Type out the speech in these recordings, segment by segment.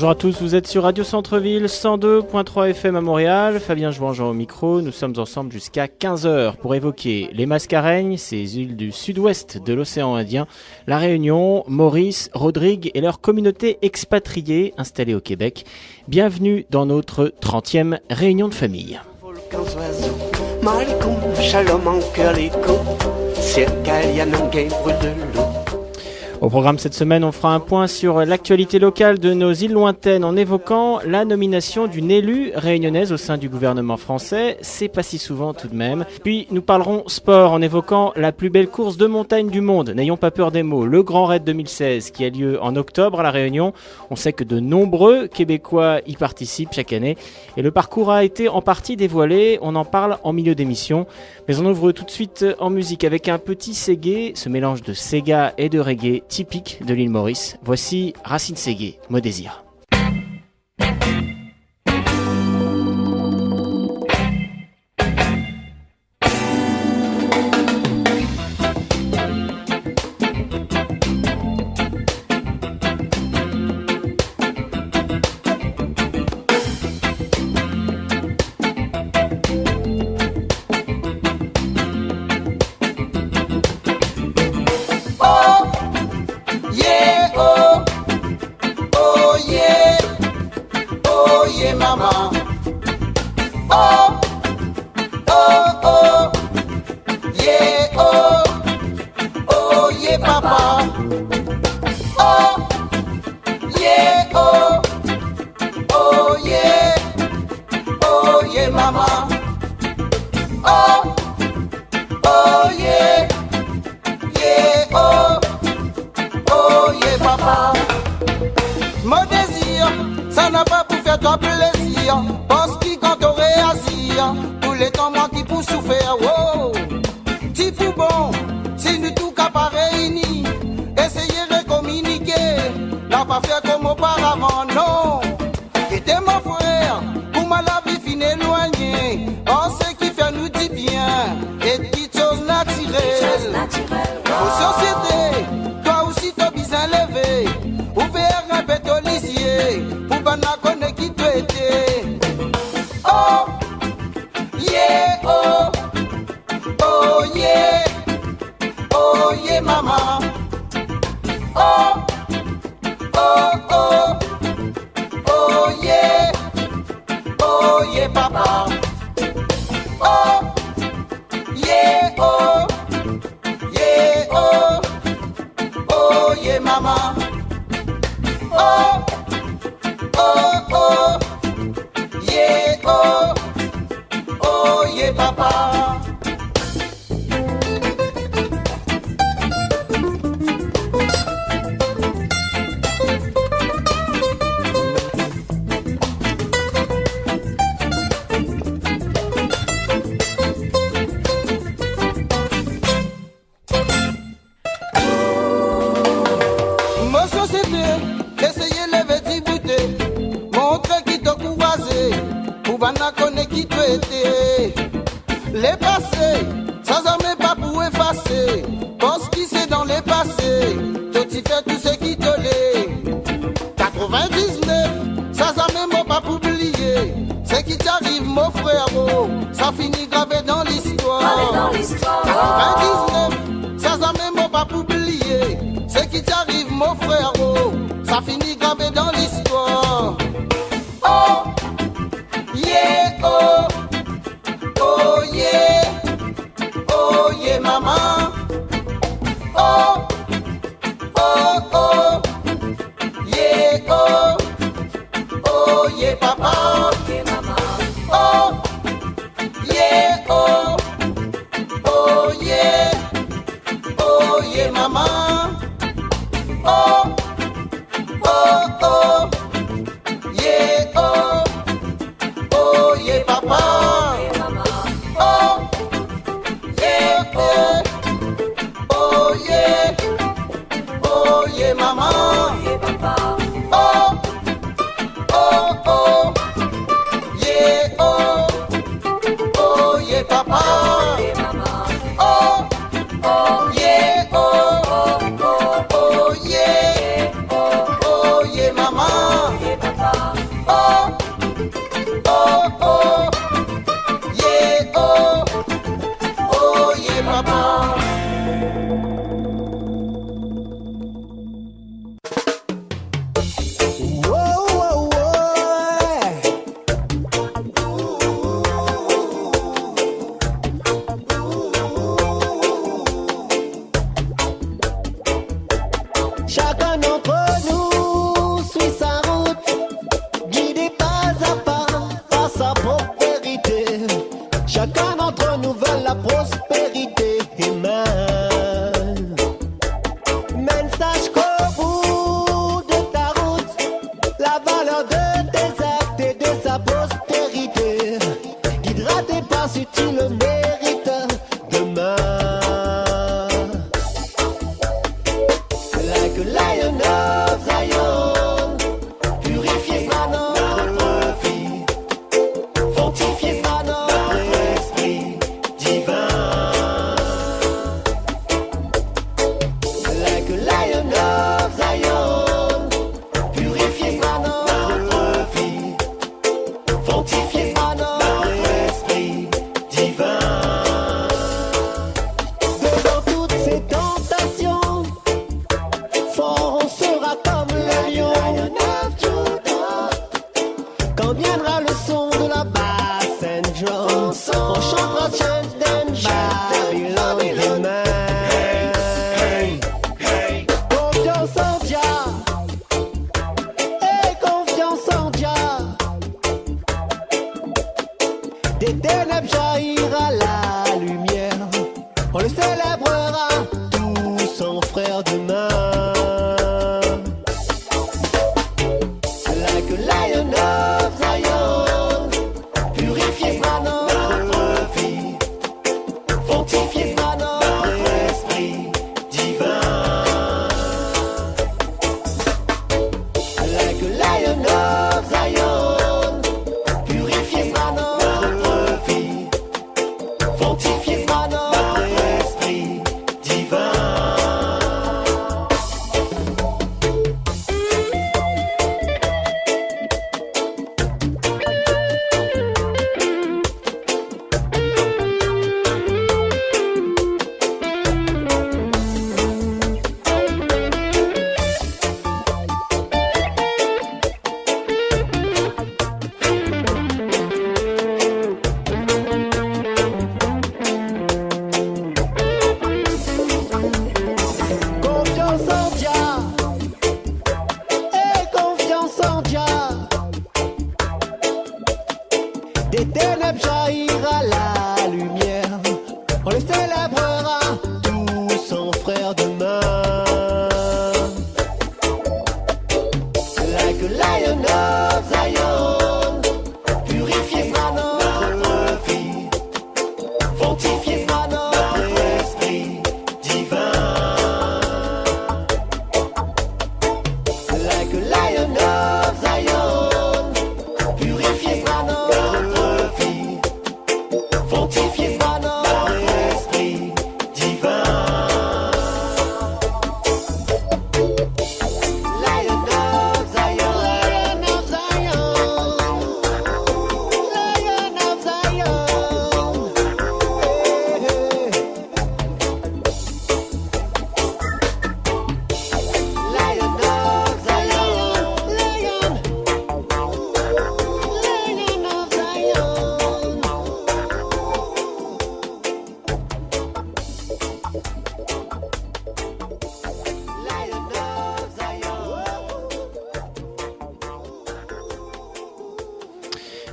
Bonjour à tous, vous êtes sur Radio Centre-Ville, 102.3 FM à Montréal. Fabien Jouangean au micro, nous sommes ensemble jusqu'à 15h pour évoquer les Mascareignes, ces îles du sud-ouest de l'océan Indien, la Réunion, Maurice, Rodrigue et leur communauté expatriée installée au Québec. Bienvenue dans notre 30e réunion de famille. Au programme cette semaine, on fera un point sur l'actualité locale de nos îles lointaines en évoquant la nomination d'une élue réunionnaise au sein du gouvernement français. C'est pas si souvent tout de même. Puis nous parlerons sport en évoquant la plus belle course de montagne du monde. N'ayons pas peur des mots. Le Grand Raid 2016 qui a lieu en octobre à La Réunion. On sait que de nombreux Québécois y participent chaque année. Et le parcours a été en partie dévoilé. On en parle en milieu d'émission. Mais on ouvre tout de suite en musique avec un petit ségué, ce mélange de Sega et de reggae typique de l'île Maurice. Voici Racine Ségué, Mon désir.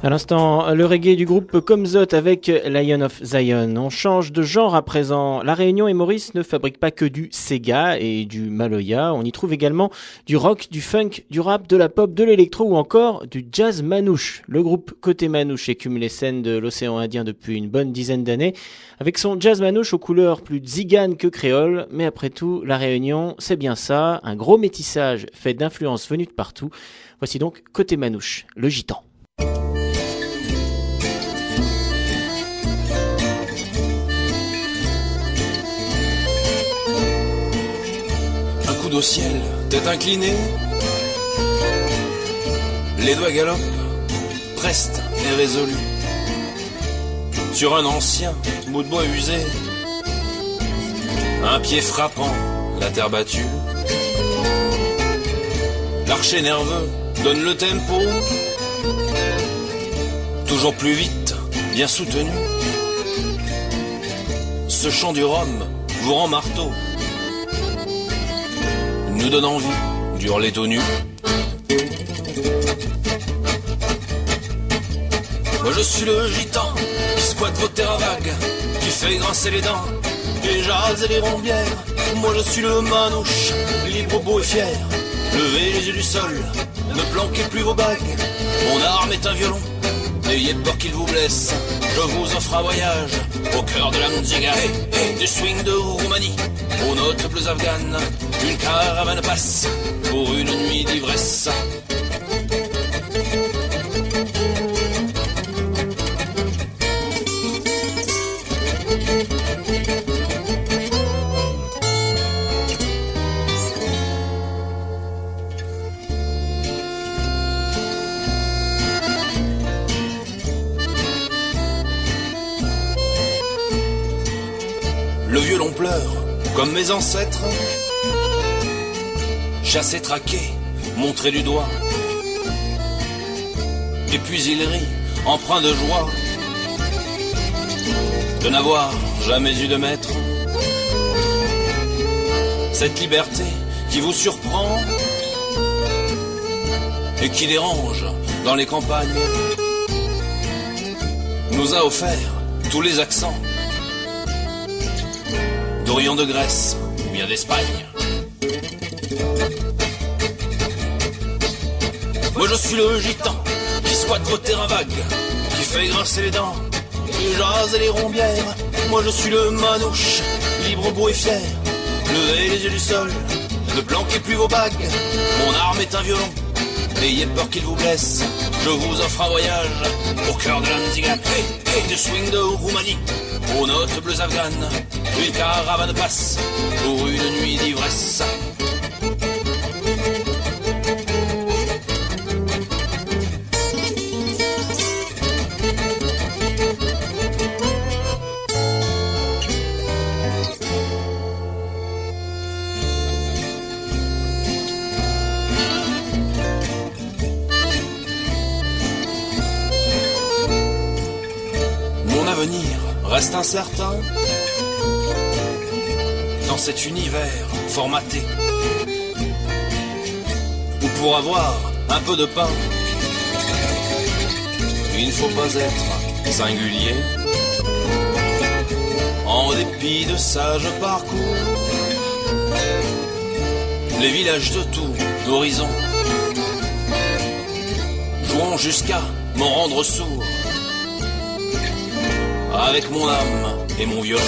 À l'instant, le reggae du groupe Comzot avec Lion of Zion. On change de genre à présent. La Réunion et Maurice ne fabriquent pas que du Sega et du Maloya. On y trouve également du rock, du funk, du rap, de la pop, de l'électro ou encore du jazz manouche. Le groupe Côté Manouche écume les scènes de l'océan Indien depuis une bonne dizaine d'années avec son jazz manouche aux couleurs plus tziganes que créoles. Mais après tout, la Réunion, c'est bien ça, un gros métissage fait d'influences venues de partout. Voici donc Côté Manouche, le gitan. Au ciel, tête inclinée, les doigts galopent, preste et résolu. Sur un ancien bout de bois usé, un pied frappant la terre battue. L'archer nerveux donne le tempo, toujours plus vite, bien soutenu. Ce chant du rhum vous rend marteau, nous donne envie d'hurler tout nu. Moi je suis le gitan qui squatte vos terres à vagues, qui fait grincer les dents, les jazz et les rombières. Moi je suis le manouche, libre, beau et fier. Levez les yeux du sol, ne planquez plus vos bagues. Mon arme est un violon, n'ayez peur qu'il vous blesse. Je vous offre un voyage au cœur de la Mziga, du swing de Roumanie aux notes bleues afghanes. Une caravane passe pour une nuit d'ivresse. Le violon pleure comme mes ancêtres, chassé, traqué, montré du doigt. Et puis il rit, empreint de joie, de n'avoir jamais eu de maître. Cette liberté qui vous surprend et qui dérange dans les campagnes nous a offert tous les accents d'Orient, de Grèce, ou bien d'Espagne. Moi je suis le gitan qui squatte vos terrains vagues, qui fait grincer les dents, les jazz et les rombières. Moi je suis le manouche, libre, beau et fier. Levez les yeux du sol, ne planquez plus vos bagues. Mon arme est un violon, n'ayez peur qu'il vous blesse. Je vous offre un voyage au cœur de la Mziga, du swing de Roumanie aux notes bleues afghanes. Une caravane passe pour une nuit d'ivresse. Mon avenir reste incertain dans cet univers formaté, où pour avoir un peu de pain, il ne faut pas être singulier. En dépit de sages parcours, les villages de tout horizon joueront jusqu'à m'en rendre sourd, avec mon âme et mon violon.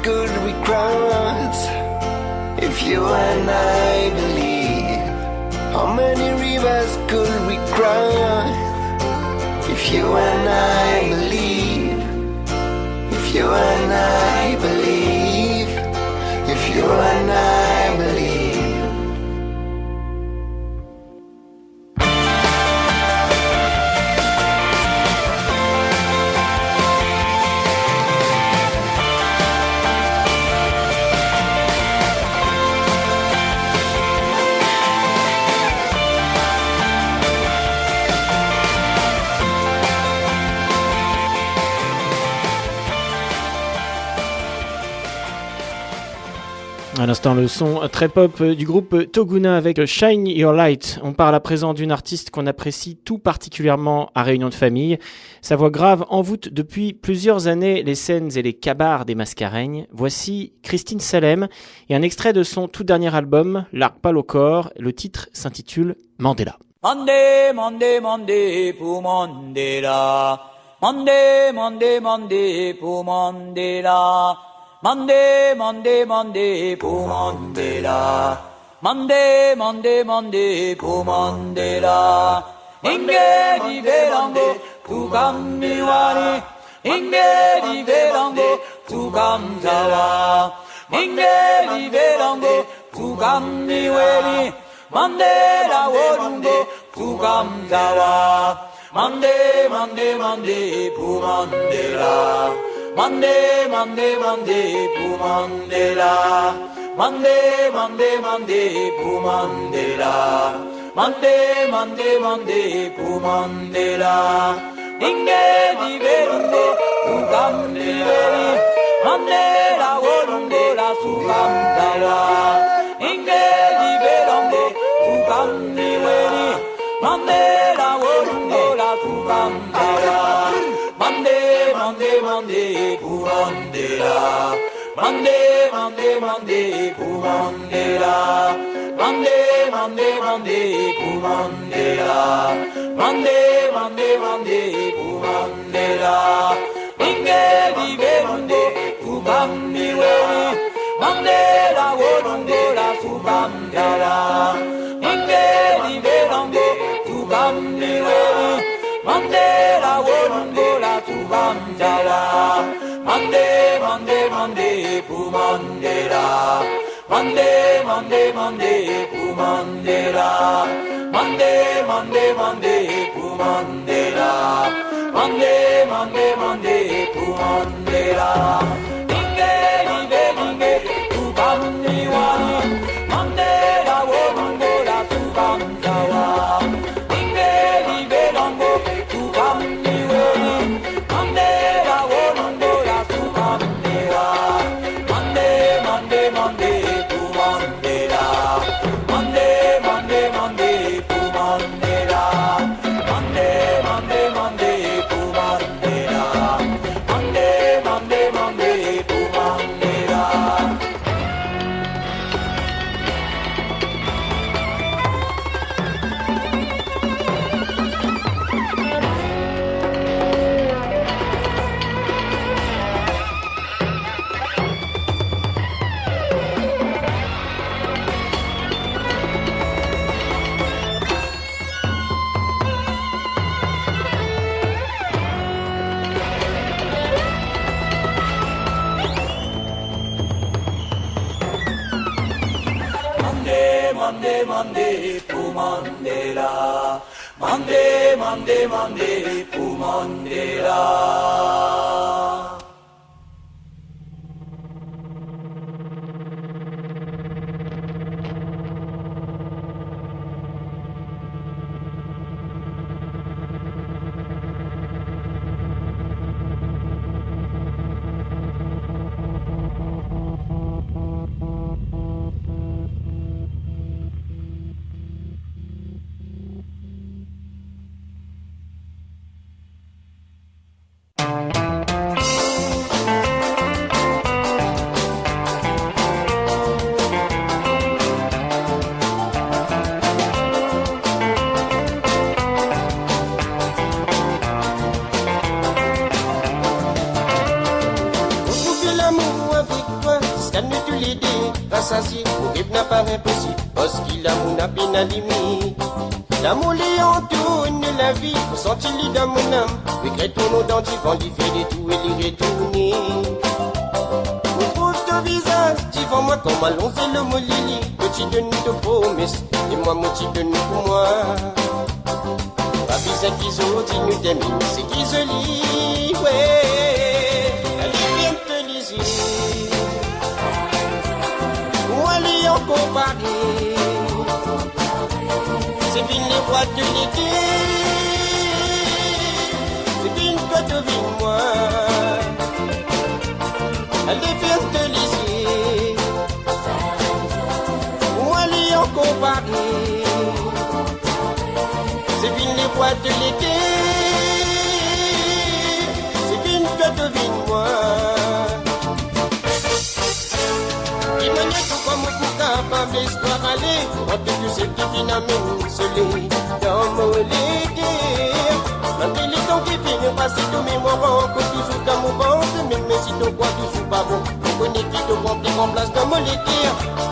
could we cross if you and I believe? How many rivers could we cross if you and I believe? If you and I believe, if you and I believe. À l'instant, le son très pop du groupe Toguna avec Shine Your Light. On parle à présent d'une artiste qu'on apprécie tout particulièrement à Réunion de famille. Sa voix grave envoûte depuis plusieurs années les scènes et les cabars des Mascareignes. Voici Christine Salem et un extrait de son tout dernier album, L'Arc Pâle au corps. Le titre s'intitule Mandela. Monday, Monday, Monday pour Mandela. Monday, Monday, Monday pour Mandela. Monday, Monday, Monday pour Mandela. Monday, Monday, Monday pour Mandela. Inge di velango tu kammiwani. Inge di velango tu kamzawa. Inge di velango tu kammiweni. Mandela wolungo tu kamzawa. Monday, Monday, Monday pour Mandela. Monday, Monday, Monday pour Mandela. Monday, Monday, Monday pour Mandela. Monday, Monday, Monday pour Mandela. Inge di verungo tu kamdiweni. Mandela wolungo la su kamdawa. Inge di verungo tu kamdiweni. Mandela wolungo la su kamdawa. Monday, Monday, Monday pour Mandela. Monday, Monday, Monday pour Mandela. Monday, Monday, Monday pour Mandela. Monday, Monday, Monday pour Mandela. Inge di verungo tu kamdiweni. Mandela wolungo la su kamdala. Inge di verungo tu kamdiweni. Mandela wolungo la tu kamdala. Monday, Monday, Monday pour Mandela. Monday, Monday, Monday pour Mandela. Monday, Monday, Monday pour Mandela. Monday, Monday, Monday pour Mandela. Inge di velinge tu kamniwani. Mandela wolungo la tu kamdawa. Inge di velango tu kamniweni. Mandela wolungo la tu kamdewa. Monday, Monday, Monday pour Mandela. Monday, Monday, Monday pour Mandela. Monday, Monday, Monday pour Mandela. Monday, Monday, Monday pour Mandela. Monday, Monday, Monday pour Mandela. Monday, Monday, Monday pour Mandela. Scanne tous les dés, rassasié, mourir n'a pas impossible, parce qu'il a mon peine à limite. L'amour les entourne la vie, pour sentir l'idée dans mon âme. Regrette ton nom d'anti, quand il fait des tout et les retourner. Retrouve ton visage, devant moi comme allons c'est le mot Lili. Petit de nous te promesse, et moi moitié de nous pour moi. Pas besoin qu'ils ont dit nous t'aimer, c'est qu'ils se lient, ouais. Allez viens te liser. Moi les en comparé. C'est bien les rois de l'été. C'est bien que tu vis moi. Allez viens te liser. Moi les en comparé. C'est bien les rois de l'été. C'est bien que tu vis moi. Comme pour capable l'histoire aller, on peut que c'est qui finalement soleil dans mon légué. Malgré les temps qui viennent passer de mémoire, que toujours dans mon ventre, même si ton quoi toujours pas bon. On connaît qui te prend plus en place dans mon légué.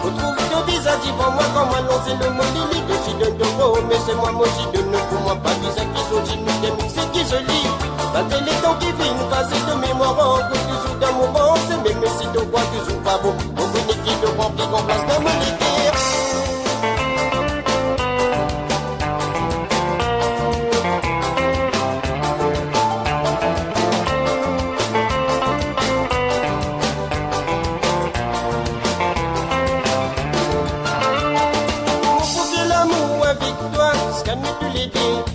Retrouve ton visage devant moi, comme annoncer le mot Lili. Que tu donnes de mots, mais c'est moi, moi, j'y donne pour moi. Pas des qui sont dit, nous t'aimons, c'est qui se lit. Malgré les temps qui viennent passer de mémoire, que toujours dans mon ventre, même si ton quoi toujours pas bon. On connaît qui te prend plus en place dans mon légué.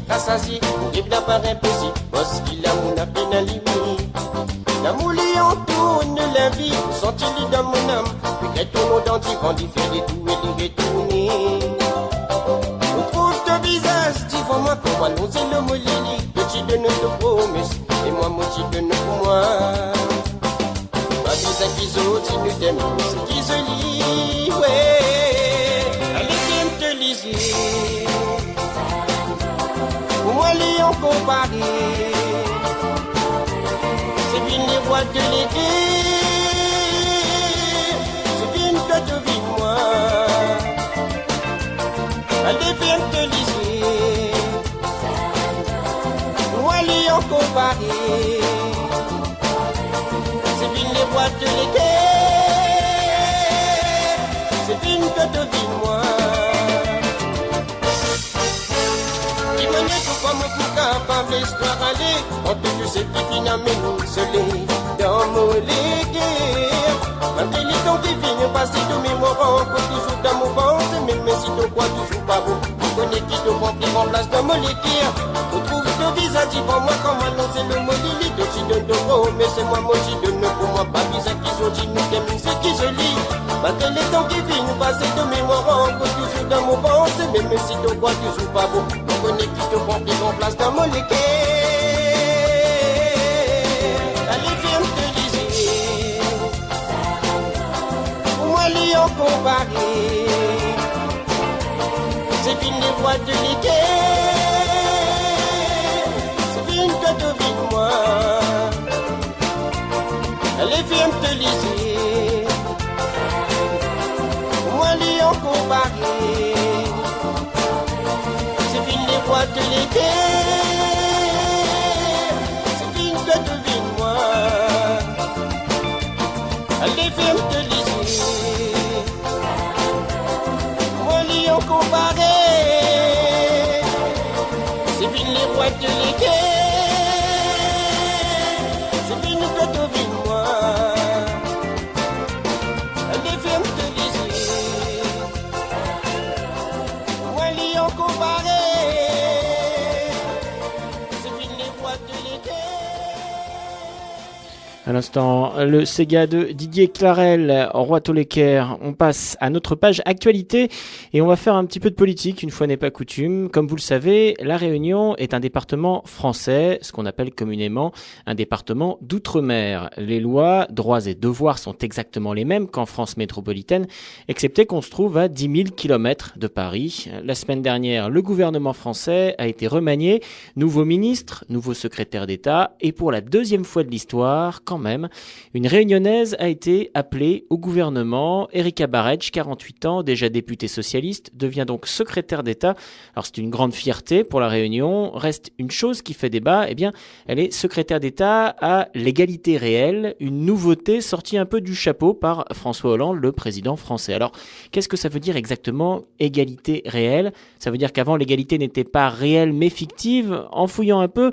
Rassasié, il n'a pas impossible, parce qu'il a mon peine à limite. L'amour lui entourne la vie, sentis-le dans mon âme. Regrette ton nom d'anti, quand il fait des tout et les retourner. Retrouve ton visage, devant moi, pour annoncer le mot Lili. Petit de notre promesse, et moi, moitié de nous pour moi. Pas besoin qu'ils autres, ils nous t'aiment, c'est qu'ils se lient, ouais. Allez, viens te liser. Moi les en comparé. C'est bien les rois de l'été. C'est bien que tu vis moi. Allez viens te liser. Moi les en comparé. C'est bien les rois de l'été. C'est bien que tu vis moi. Comme pour capable l'histoire aller, on peut que c'est qui finalement soleil dans mon légué. Malgré les temps qui viennent passer de mémoire, encore toujours dans mon ventre, même si ton quoi toujours pas beau. On connaît qui te prend plus en place dans mon légué. Retrouve ton visage devant moi, comme annoncer le mot Lili. De tu donnes de gros, mais c'est moi, moi j'y donne pour moi. Pas bizarre qu'ils ont dit, nous t'aimons, c'est qui se lit. Malgré les temps qui viennent passer de mémoire, encore toujours dans mon ventre, même si ton quoi toujours pas beau. On connaît qui te prend plus en place dans mon légué. Allez viens te liser. Moi lui en comparé. C'est bien les rois de l'été. C'est bien que tu vis moi. Allez viens te liser. Moi lui en comparé. Roi de l'été, c'est digne que tu vis moi. Allez viens te liser. Moi l'y en comparé. C'est bien les rois de l'été. C'est digne que tu vis moi. Allez viens te liser. Moi l'y en comparé. À l'instant, le Sega de Didier Clarel, Roi Tolécaire. On passe à notre page actualité et on va faire un petit peu de politique, une fois n'est pas coutume. Comme vous le savez, La Réunion est un département français, ce qu'on appelle communément un département d'outre-mer. Les lois, droits et devoirs sont exactement les mêmes qu'en France métropolitaine, excepté qu'on se trouve à 10 000 km de Paris. La semaine dernière, le gouvernement français a été remanié, nouveau ministre, nouveau secrétaire d'État et pour la deuxième fois de l'histoire, quand même, une réunionnaise a été appelée au gouvernement. Erika Barretch, 48 ans, déjà députée socialiste, devient donc secrétaire d'État. Alors c'est une grande fierté pour la Réunion. Reste une chose qui fait débat, eh bien, elle est secrétaire d'État à l'égalité réelle, une nouveauté sortie un peu du chapeau par François Hollande, le président français. Alors, qu'est-ce que ça veut dire exactement, égalité réelle ? Ça veut dire qu'avant, l'égalité n'était pas réelle mais fictive. En fouillant un peu,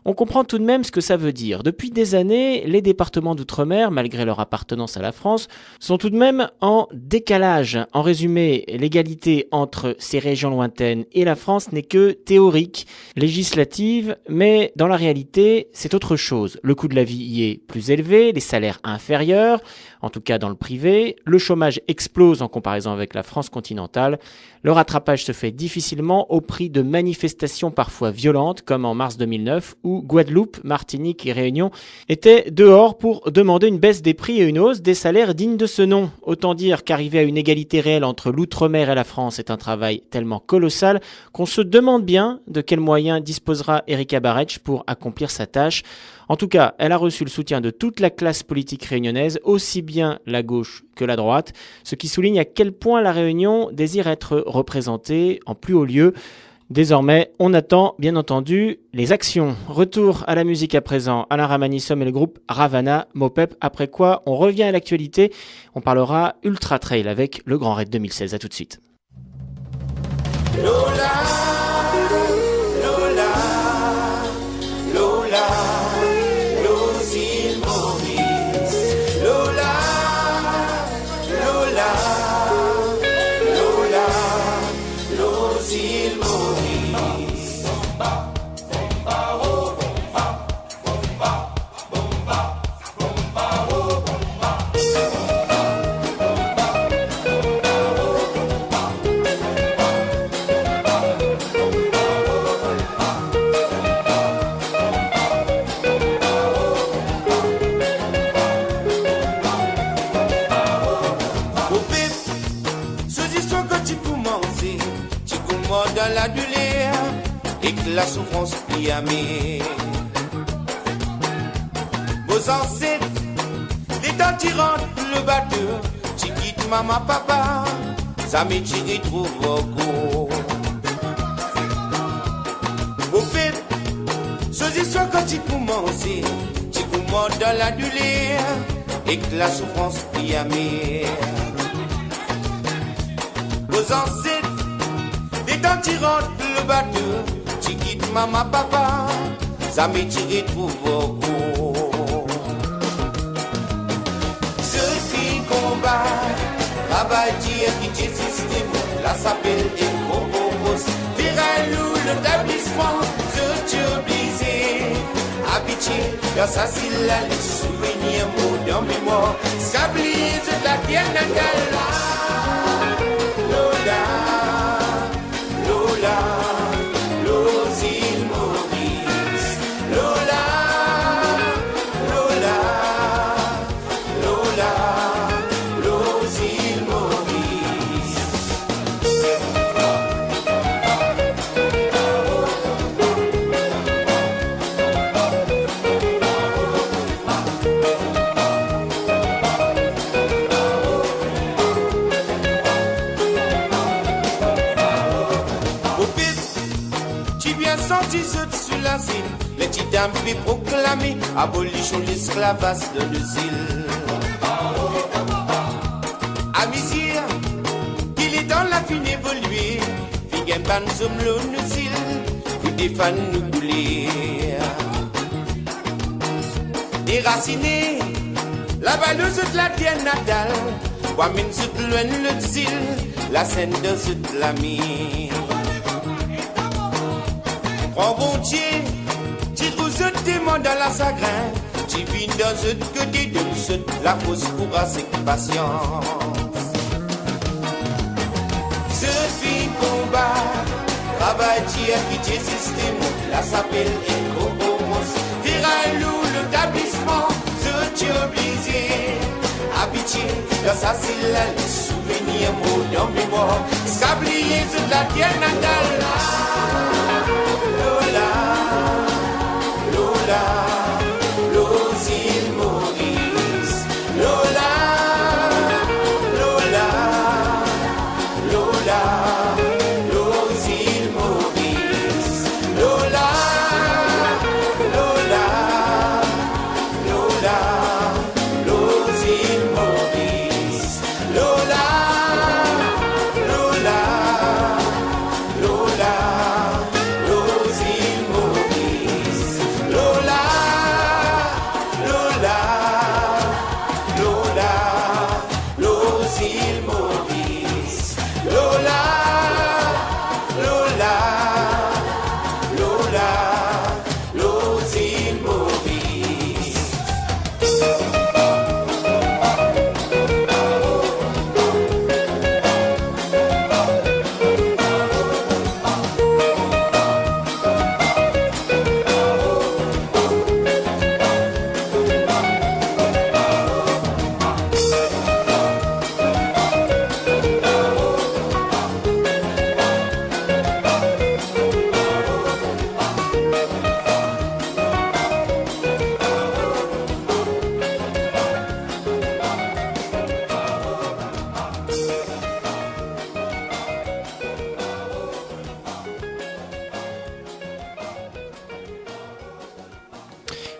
on comprend tout de même ce que ça veut dire. Depuis des années, les départements d'outre-mer, malgré leur appartenance à la France, sont tout de même en décalage. En résumé, l'égalité entre ces régions lointaines et la France n'est que théorique, législative, mais dans la réalité, c'est autre chose. Le coût de la vie y est plus élevé, les salaires inférieurs, en tout cas dans le privé, le chômage explose en comparaison avec la France continentale, le rattrapage se fait difficilement au prix de manifestations parfois violentes, comme en mars 2009, où Guadeloupe, Martinique et Réunion étaient dehors pour demander une baisse des prix et une hausse des salaires dignes de ce nom. Autant dire qu'arriver à une égalité réelle entre l'outre-mer et la France est un travail tellement colossal qu'on se demande bien de quels moyens disposera Erika Barretch pour accomplir sa tâche. En tout cas, elle a reçu le soutien de toute la classe politique réunionnaise, aussi bien la gauche que la droite, ce qui souligne à quel point la Réunion désire être représentée en plus haut lieu. Désormais, on attend bien entendu les actions. Retour à la musique à présent. Alain Ramanissom et le groupe Ravana, Mopep, après quoi on revient à l'actualité. On parlera Ultra Trail avec le Grand Raid 2016. À tout de suite. Lola, Lola, Lola, Losile Maurice. Lola, Lola, Lola, Losile Maurice. Dans la douleur et que la souffrance plie à mes. Vos ancêtres, les temps tirant le bateau, tu quittes maman, papa, ça m'est tiré trop beaucoup. Vos fêtes, ces histoires quand tu commences dans la douleur et que la souffrance plie à mes. Vos ancêtres, quand tu rentres le bateau, tu quittes maman, papa, ça m'est tiré trop beaucoup. Ce qui combat, travail qui est système, là s'appelle Éco-Bobos. Viralou, l'établissement, ce tu obligé, habitué, dans sa syllabe, les souvenirs, mots dans mémoire, scablis de la terre natale. Lola. Lola, Losile Maurice. Lola, Lola, Lola, Losile Maurice. Les petites dames puis proclamer abolition l'esclavage de l'usine. À misère, qu'il est dans la fine évoluée, figue ban zum l'onusil, pour défendre nous bouler. Déraciné, la balleuse de la terre natale, quoi mine sud loin le zil, la scène de sud la mine. Prends bon Dieu, tu trouves ce démon dans la sagrin, tu vis dans ce côté de ce la fausse courage et patience. Ce film combat, travail qui a quitté système, la s'appelle Éco-Bobos. Viralou, l'établissement, ce tu obligé, habitué dans sa syllabe, les souvenirs, mots dans mémoire, sablier sur la terre natale. Lola, Lola, Losile Maurice.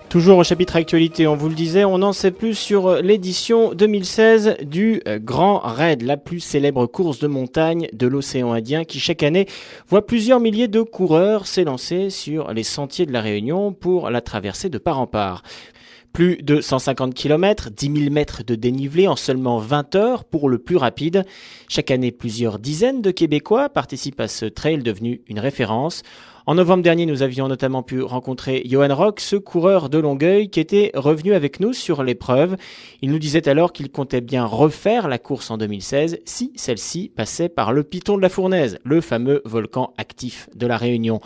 Toujours au chapitre actualité, on vous le disait, on en sait plus sur l'édition 2016 du Grand Raid, la plus célèbre course de montagne de l'océan Indien qui chaque année voit plusieurs milliers de coureurs s'élancer sur les sentiers de la Réunion pour la traversée de part en part. Plus de 150 km, 10 000 mètres de dénivelé en seulement 20 heures pour le plus rapide. Chaque année, plusieurs dizaines de Québécois participent à ce trail devenu une référence. En novembre dernier, nous avions notamment pu rencontrer Johan Rock, ce coureur de Longueuil qui était revenu avec nous sur l'épreuve. Il nous disait alors qu'il comptait bien refaire la course en 2016 si celle-ci passait par le Piton de la Fournaise, le fameux volcan actif de la Réunion.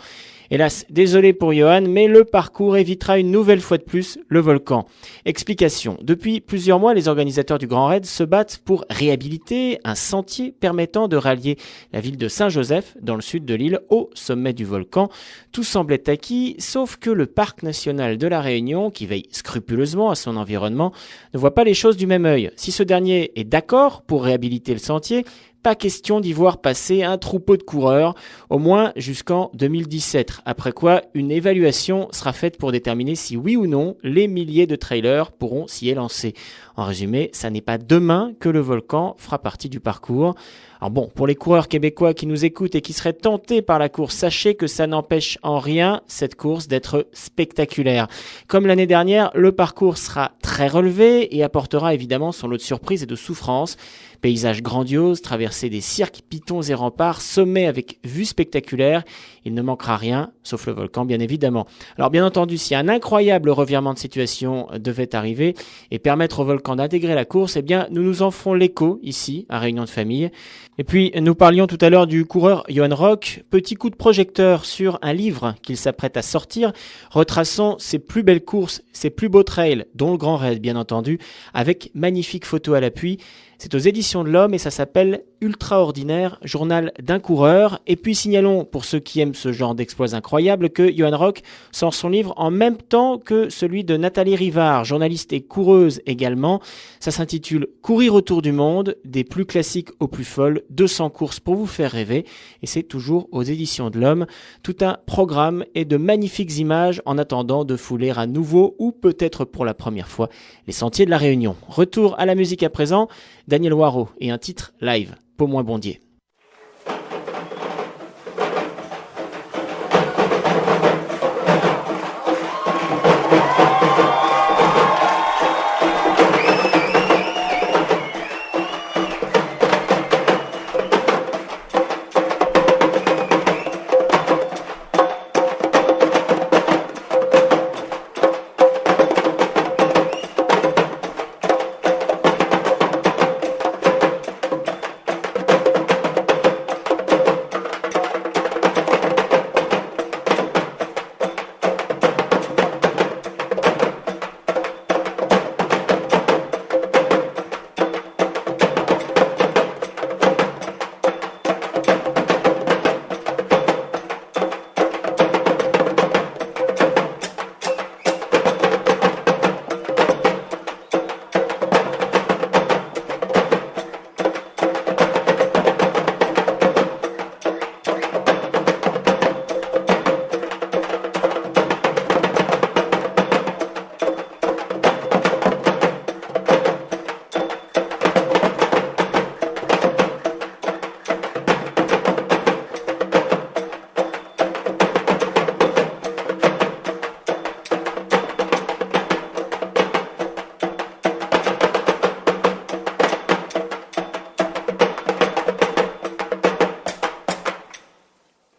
Hélas, désolé pour Johan, mais le parcours évitera une nouvelle fois de plus le volcan. Explication. Depuis plusieurs mois, les organisateurs du Grand Raid se battent pour réhabiliter un sentier permettant de rallier la ville de Saint-Joseph, dans le sud de l'île, au sommet du volcan. Tout semblait acquis, sauf que le parc national de la Réunion, qui veille scrupuleusement à son environnement, ne voit pas les choses du même œil. Si ce dernier est d'accord pour réhabiliter le sentier, pas question d'y voir passer un troupeau de coureurs, au moins jusqu'en 2017, après quoi une évaluation sera faite pour déterminer si oui ou non les milliers de trailers pourront s'y élancer. En résumé, ça n'est pas demain que le volcan fera partie du parcours. Alors bon, pour les coureurs québécois qui nous écoutent et qui seraient tentés par la course, sachez que ça n'empêche en rien cette course d'être spectaculaire. Comme l'année dernière, le parcours sera très relevé et apportera évidemment son lot de surprises et de souffrances. Paysages grandioses, traversée des cirques, pitons et remparts, sommets avec vue spectaculaire. Il ne manquera rien, sauf le volcan bien évidemment. Alors bien entendu, si un incroyable revirement de situation devait arriver et permettre au volcan d'intégrer la course, eh bien nous nous en ferons l'écho ici, à Réunion de Famille. Et puis nous parlions tout à l'heure du coureur Johan Rock. Petit coup de projecteur sur un livre qu'il s'apprête à sortir, retraçant ses plus belles courses, ses plus beaux trails, dont le Grand Raid bien entendu, avec magnifiques photos à l'appui. C'est aux éditions de l'Homme et ça s'appelle Ultraordinaire, journal d'un coureur. Et puis signalons, pour ceux qui aiment ce genre d'exploits incroyables, que Johan Rock sort son livre en même temps que celui de Nathalie Rivard, journaliste et coureuse également. Ça s'intitule Courir autour du monde, des plus classiques aux plus folles, 200 courses pour vous faire rêver. Et c'est toujours aux éditions de l'Homme. Tout un programme et de magnifiques images en attendant de fouler à nouveau ou peut-être pour la première fois les sentiers de la Réunion. Retour à la musique à présent. Daniel Waro et un titre live, Pomoin Bondier.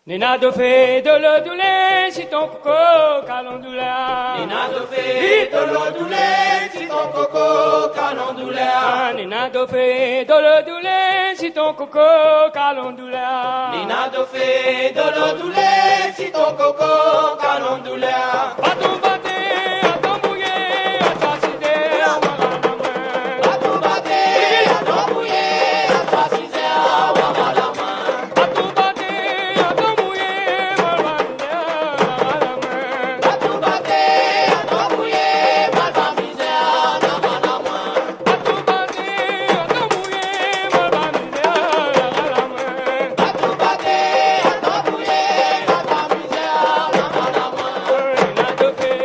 Nina do fe de lo doulé, si ton coco calondoula. Nina do fe de lo doulé, si ton coco calondoula. Nina do fe de lo doulé, si ton coco calondoula. Nina do fe de lo doulé, si ton coco calondoula. Batou baté, à ton mouillé, à toi cidé, à maladamé. Batou baté, à ton mouillé, à toi cidé, à maladamé. Batou baté, à ton mouillé, maladamé. Batou baté, à ton mouillé, maladamé, maladamé. Batou baté, à ton mouillé, maladamé. Batou baté, à ton mouillé, maladamé, maladamé.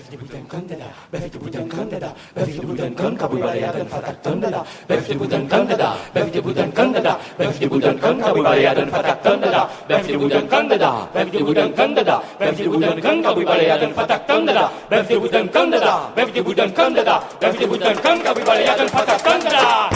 Befti budan kandada, befti budan kandada, befti budan kan kabulaya dan fatak tandada, befti budan kandada, befti budan kandada, befti budan kan kabulaya dan fatak tandada, befti budan kandada, befti budan kandada, befti budan kan kabulaya dan fatak tandada, befti budan kandada, befti budan kandada, befti budan kan kabulaya dan fatak tandada.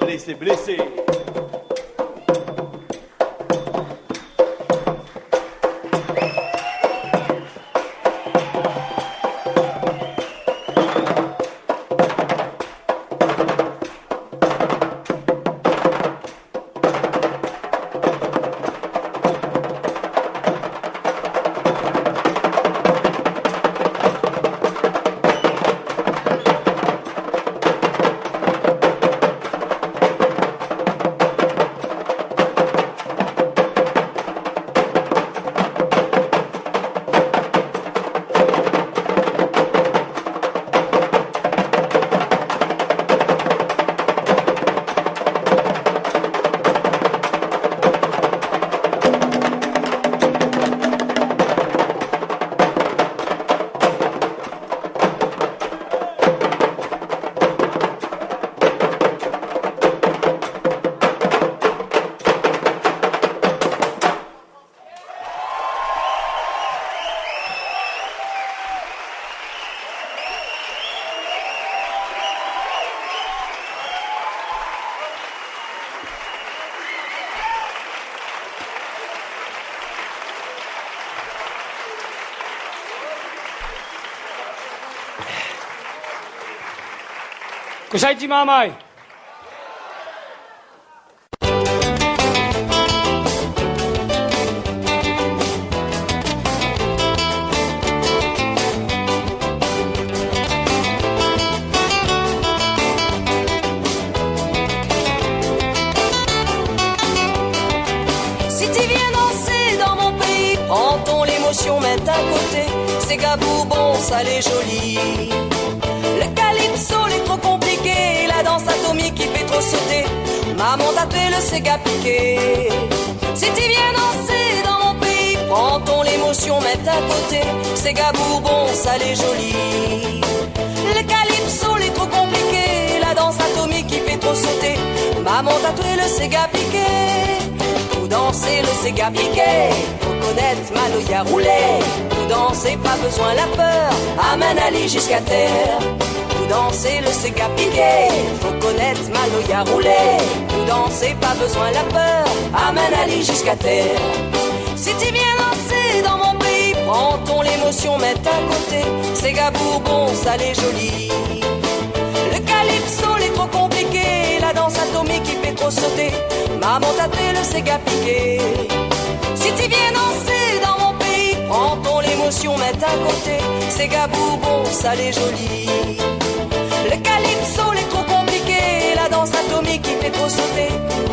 Blessé, blessé. Kusaiti mamai. Si tu viens danser dans mon pays, prends ton l'émotion, mets à côté. C'est gabou, bon, salé, joli. Le calypso, est trop compliqué. La danse atomique, il fait trop sauter. Maman t'appelle le Sega piqué. Si tu viens danser dans mon pays, prends ton l'émotion, mets à côté. C'est gabou, bon, salé, joli. Le calypso, est trop compliqué. La danse atomique, il fait trop sauter. Maman t'appelle le Sega piqué. Pour danser le Sega piqué, faut connaître Maloya roulé. Pour danser, pas besoin la peur, amène Ali jusqu'à terre. Pour danser le Sega piqué, faut connaître Maloya roulé. Pour danser, pas besoin la peur, amène Ali jusqu'à terre. Si tu viens danser dans mon pays, prends ton l'émotion, mets à côté. Sega bourbon, salé, joli. Le calypso, est trop compliqué. La danse atomique, il fait trop sauter. Maman t'appelle le Sega piqué. Si tu viens danser dans mon pays, prends ton l'émotion, mets à côté. Sega bourbon, salé, joli. Le calypso, est trop compliqué. La danse atomique, il fait trop sauter.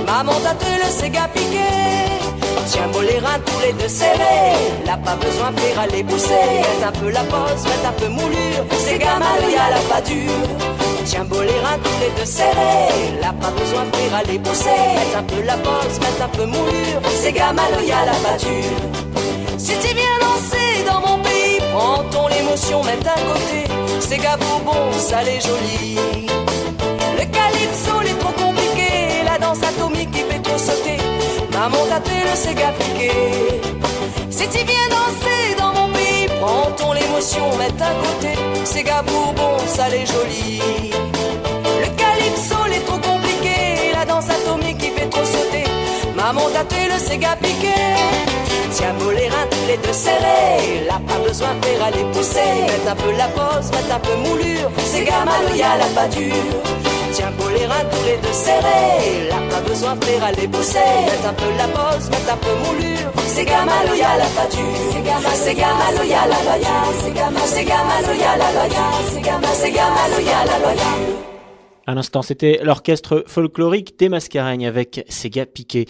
Maman t'appelle le Sega piqué. Tiens bon les reins tous les deux serrés. Là pas besoin de faire aller pousser. Mets un peu la pose, mets un peu moulure. Sega Maloya la pas dure. Tiens bon les reins tous les deux serrés. Là pas besoin de faire aller pousser. Mets un peu la pose, mets un peu moulure. Sega Maloya la pas dure. Si tu viens danser dans mon pays, prends ton l'émotion, mets à côté. Sega bourbon, salé, joli. Le calypso, est trop compliqué. La danse atomique, il fait trop sauter. Maman t'appelle le Sega piqué. Si tu viens danser dans mon pays, prends ton l'émotion, mets à côté. Sega bourbon, salé, joli. Le calypso, est trop compliqué. La danse atomique, il fait trop sauter. Maman t'appelle le Sega piqué. Tiens beau les reins tous les deux serrés. Là pas besoin de faire aller pousser. Mets un peu la pose, mets un peu moulure. Sega Maloya la pas dure. Tiens beau les reins tous les deux serrés. Là pas besoin de faire aller pousser. Mets un peu la pose, mets un peu moulure. Sega Maloya la pas dure. Sega Maloya la loya. Sega Maloya la loya. Sega Maloya la loya. À l'instant, c'était l'orchestre folklorique des Mascareignes avec Sega piqué.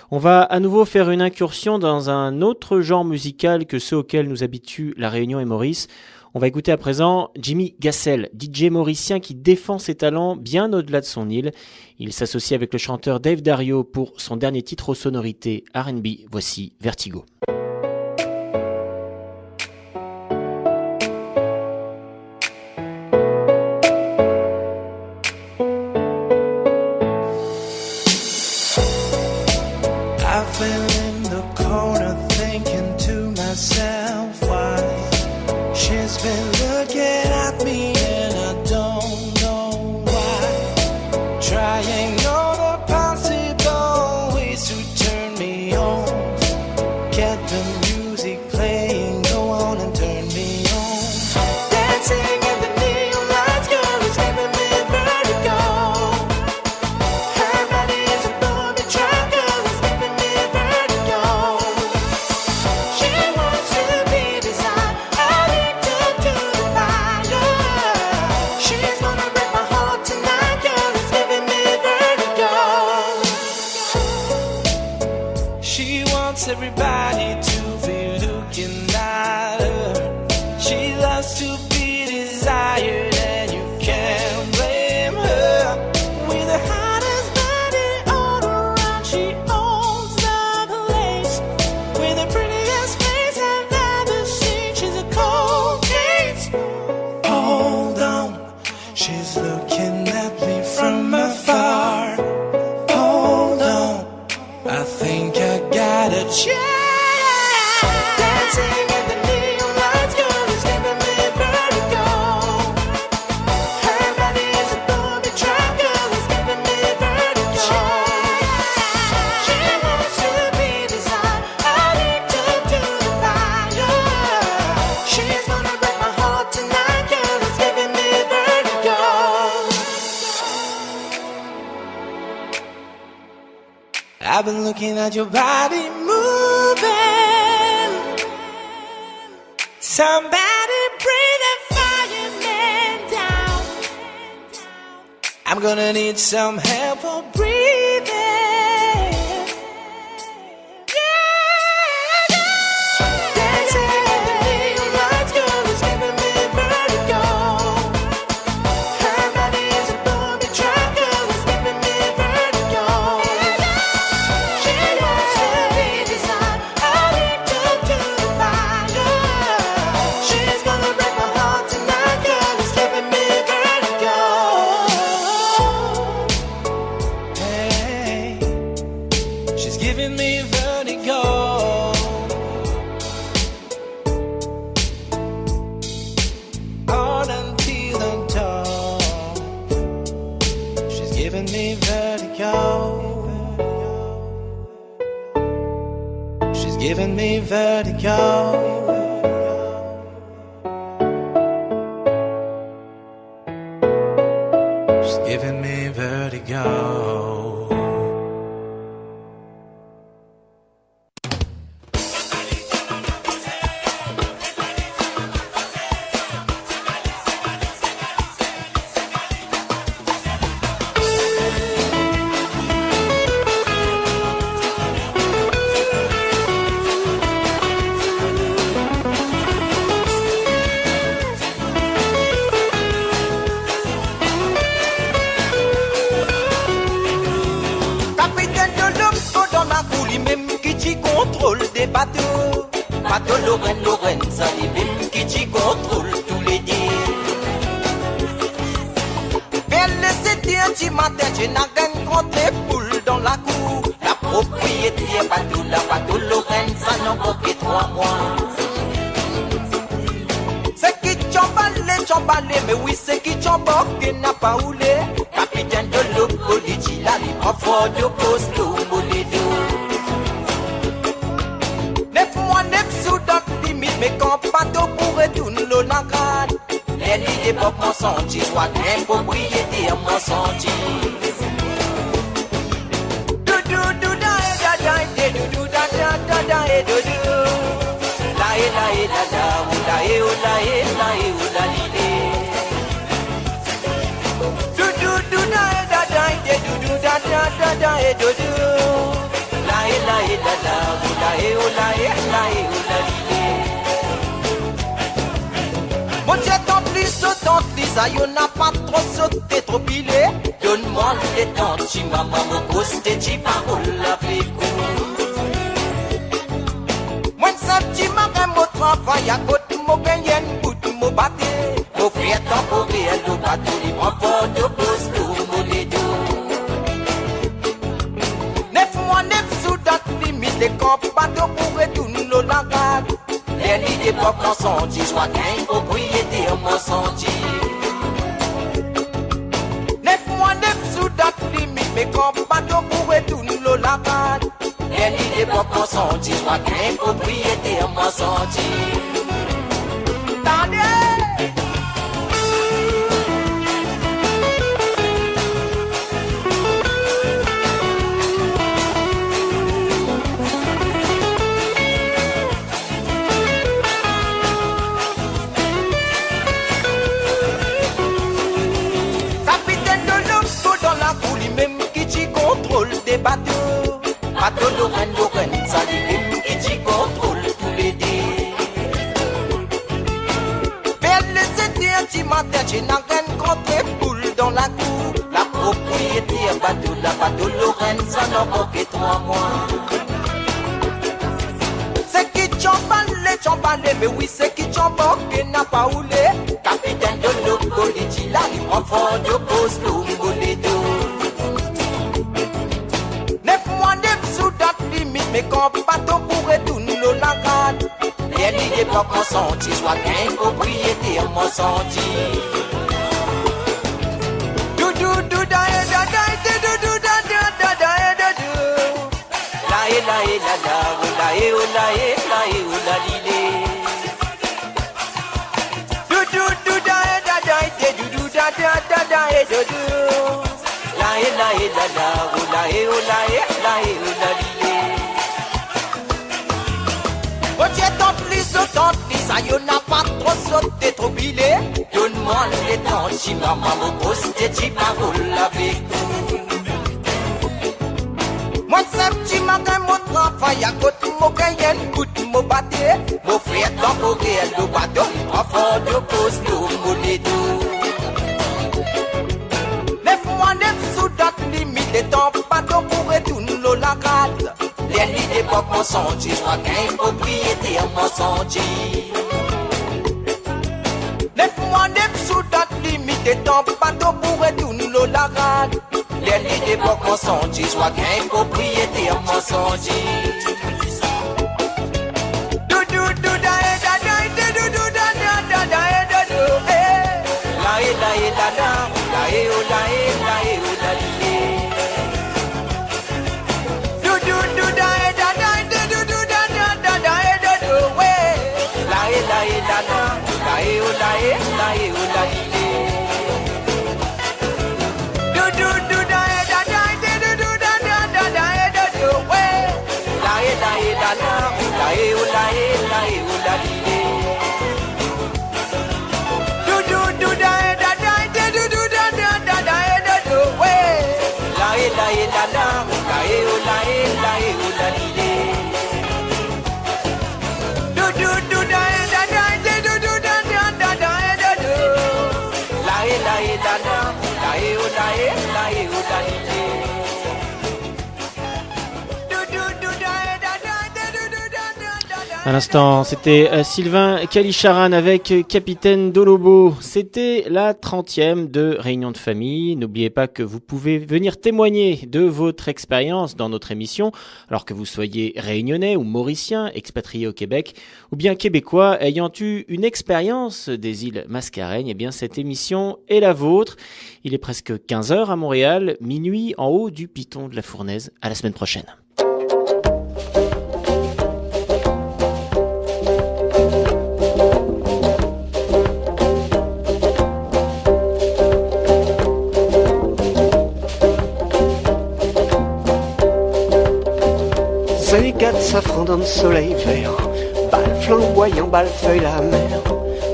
On va à nouveau faire une incursion dans un autre genre musical que ceux auxquels nous habitue La Réunion et Maurice. On va écouter à présent Jimmy Gassel, DJ mauricien qui défend ses talents bien au-delà de son île. Il s'associe avec le chanteur Dave Dario pour son dernier titre aux sonorités R&B. Voici Vertigo. I've been looking at your body moving. Somebody bring the fireman down. I'm gonna need some help for breathing. Giving me vertigo. She's giving me vertigo. Bateau Lorraine, ça les mêmes qui contrôle tous les dieux. Belle c'était un petit matin, j'ai rencontré poule dans la cour. La propriétaire bateau Lorraine, ça n'en manquait 3 mois. C'est qui chamballé, mais oui c'est qui chamballé, n'a pas roulé. Capitaine de l'eau, politique, là, les enfants de poste, molédo. Mais quand bateau pourrait tourner l'eau la grade, les lits d'époque m'en senti, soit bien propriété m'en senti. Doudou da e da da e doudou da da da da e doudou. La e da da, ou la e ou la e la e ou la lilé. Doudou da e da da e doudou da da da da e doudou. La e da da, ou la e ou la e la e ou la lilé. Mon Dieu, tant pis, ça y'en a pas trop sauté, trop pilé. Donne-moi les temps, tu maman, mon coste, tu paroles la pécou. Moi, ça, tu m'as mon travail à côté, mon gagnant, bout de mon bâté. Mon frère temporaire, le bateau, il prend fort de poste, mon lédo. 9 mois, 9 sous date limite, les camps, bateau pourrait tourner l'eau la garde. Les lits d'époque m'en senti, soit qu'un propriété m'en senti. 9 mois, 9 sous date limite, mais quand bateau pourrait tourner l'eau la garde. Les lits d'époque m'en senti, soit qu'un propriété m'en senti. Bateau Lorraine, ça les mêmes qui contrôle tous les dés. Belle c'était un petit matin, j'ai rencontré poule dans la cour. La propriétaire bateau Lorraine, ça n'en manquait 3 mois. C'est qui chamballé, mais oui c'est qui chamballé, n'a pas roulé. Capitaine de l'eau, politique, là, il prend fort de poste, molédo. Mais quand bateau pourrait tourner l'eau la garde, les lits d'époque m'en senti, soit qu'un propriétaire m'en senti. Doudou da e da da e doudou da da da da e doudou. La e da ou la e ou la e la e ou la lilé. Doudou da e da da e doudou da da da da e doudou. La e da la la, oula et oula et la et oula lié. Oh tiens, tante Lise, ça y'en a pas trop sauté, trop bilé. Donne-moi les dents, si maman me pose des petits paroles avec nous. Moi c'est petit matin, mon travail à côté, mon cahier, côté, mon bâté. Mon frère temporaire, le bateau, enfant de pose, nous moulez tout. Lève-moi, lève sous date limite, et ton bateau pour retourner la rade. Les lits d'époque m'ont senti, soit qu'un propriétaire m'ont senti. Lève-moi, lève sous date limite, et ton bateau pour retourner la rade. Les lits d'époque m'ont senti, soit qu'un propriétaire m'ont senti. À l'instant, c'était Sylvain Kalicharan avec Capitaine Dolobo. C'était la 30e de Réunion de famille. N'oubliez pas que vous pouvez venir témoigner de votre expérience dans notre émission, alors que vous soyez réunionnais ou mauricien, expatrié au Québec, ou bien québécois ayant eu une expérience des îles Mascareignes. Eh bien, cette émission est la vôtre. Il est presque 15h à Montréal, minuit en haut du Piton de la Fournaise. À la semaine prochaine. Zégat safran dans le soleil vert, balle flamboyant, balle feuille la mer,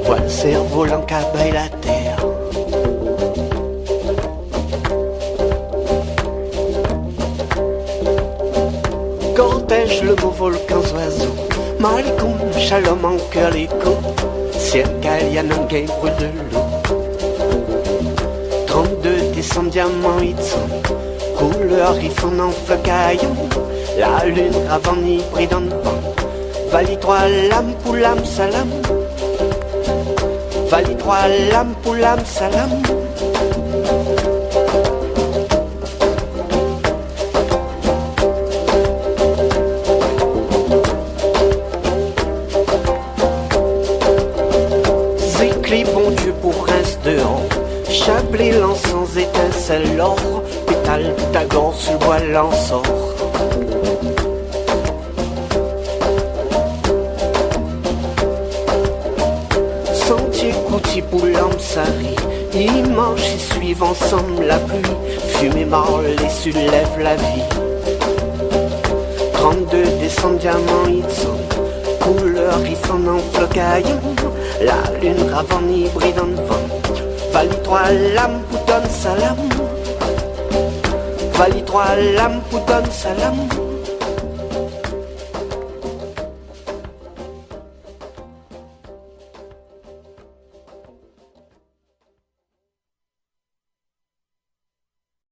voile cerf-volant, cabaye la terre. Cortège le beau volcan oiseau, Malikoum, Shalom en cœur l'écho, ciel Kalian en game brûle de l'eau. 32 décembre, diamant Itzon, couleur ifon en feu caillon. La lune avant hybride en vent. Vali 3 lames pour l'âme salam. Vali 3 lames pour l'âme salam. Zécli bon Dieu pour rince dehors. Chablé l'encens étincelle l'or. Pétale Pythagore sur le voile en sort. Pour l'Amsari, ils mangent et suivent ensemble la pluie. Fumée marle et soulève la vie. 32 décembre, diamant Itzon, couleur ifon en flocaillon. La lune ravant hybride en vent. Vali 3 lames pour donne salam. Vali 3 lames pour donne salam.